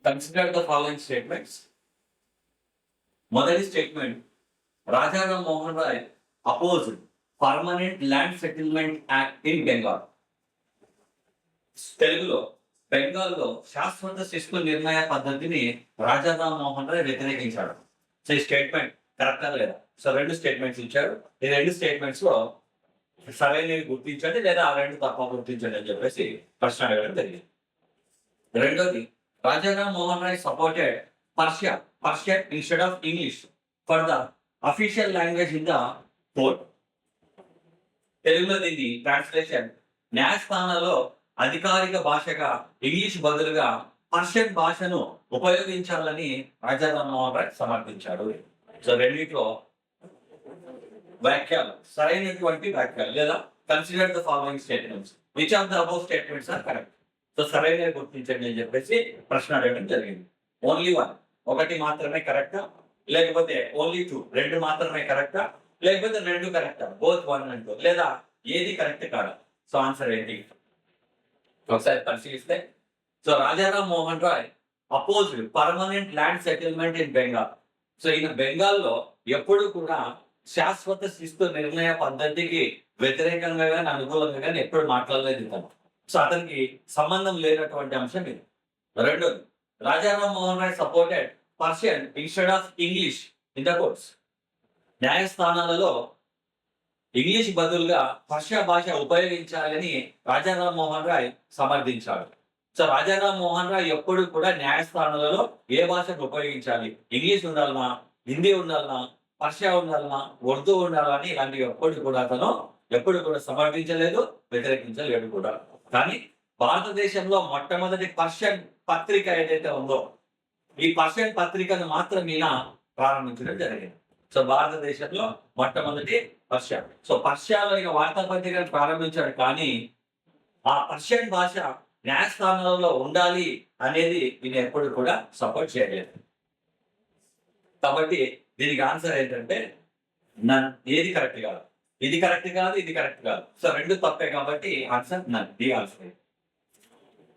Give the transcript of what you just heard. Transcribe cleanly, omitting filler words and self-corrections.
Consider the following statements. మొదటి statement, Rajaram Mohan Roy opposed permanent land settlement act in Bengal. తెలుగులో, బెంగాల్లో శాశ్వత శిస్తు నిర్ణయ పద్ధతిని రాజారాం మోహన్ రాయ్ వ్యతిరేకించాడు. సో ఈ స్టేట్మెంట్ కరెక్టా లేదా? సో రెండు స్టేట్మెంట్స్ ఇచ్చాడు. ఈ రెండు స్టేట్మెంట్స్ లో సరైనవి గుర్తించండి లేదా ఆ రెండు తప్ప గుర్తించండి అని చెప్పేసి ప్రశ్న అడగడం జరిగింది. రెండోది, Rajaram Mohan Roy supported Persian instead of English for the official language in the court. తెలుగులో దీని ట్రాన్స్లేషన్, న్యాయస్థానాల్లో అధికారిక భాషగా ఇంగ్లీష్ బదులుగా పర్షియన్ భాషను ఉపయోగించాలని రాజారాం మోహన్ రాయ్ సమర్థించాడు. సో రెండింటిలో వ్యాఖ్యలు సరైనటువంటి వ్యాఖ్యలు లేదా consider the following statements, which of the above statements are correct. So సరైన గుర్తించండి అని చెప్పేసి ప్రశ్న అడగడం జరిగింది. ఓన్లీ వన్, ఒకటి మాత్రమే కరెక్టా, లేకపోతే ఓన్లీ టూ, రెండు మాత్రమే కరెక్టా, లేకపోతే రెండు కరెక్టా, బోత్ వన్ అండ్ టూ, లేదా ఏది కరెక్ట్ కాదా? సో ఆన్సర్ ఏంటి ఒకసారి పరిశీలిస్తే, so Rajaram Mohan Roy opposed permanent land settlement in Bengal. So ఈయన బెంగాల్లో ఎప్పుడు కూడా శాశ్వత శిస్తు నిర్ణయ పద్ధతికి వ్యతిరేకంగా కానీ అనుకూలంగా కానీ ఎప్పుడు మాట్లాడలేదు ఇతను. సో అతనికి సంబంధం లేనటువంటి అంశం ఇది. రెండోది, Rajaram Mohan Roy supported Persian instead of English in the courts. న్యాయస్థానాలలో ఇంగ్లీష్ బదులుగా పర్షియా భాష ఉపయోగించాలని రాజారాం మోహన్ రాయ్ సమర్థించాడు. సో రాజారాం మోహన్ రాయ్ ఎప్పుడు కూడా న్యాయస్థానాలలో ఏ భాషను ఉపయోగించాలి, ఇంగ్లీష్ ఉండాలనా, హిందీ ఉండాలనా, పర్షియా ఉండాలనా, ఉర్దూ ఉండాలని ఇలాంటివి ఎప్పుడు కూడా సమర్థించలేదు, వ్యతిరేకించలేదు కూడా. కానీ భారతదేశంలో మొట్టమొదటి పర్షియన్ పత్రిక ఏదైతే ఉందో ఈ పర్షియన్ పత్రికను మాత్రం ఈయన ప్రారంభించడం జరిగింది. సో భారతదేశంలో మొట్టమొదటి పర్షియా. సో పర్షియాలో ఇక వార్తాపత్రికను ప్రారంభించాడు, కానీ ఆ పర్షియన్ భాష న్యాయస్థానాలలో ఉండాలి అనేది ఈయన ఎప్పుడు కూడా సపోర్ట్ చేయలేదు. కాబట్టి దీనికి ఆన్సర్ ఏంటంటే ఏది కరెక్ట్ కాదు, ఇది కరెక్ట్ కాదు, ఇది కరెక్ట్ కాదు. సో రెండు తప్పే కాబట్టి ఆన్సర్ నన్, ది ఆన్సర్.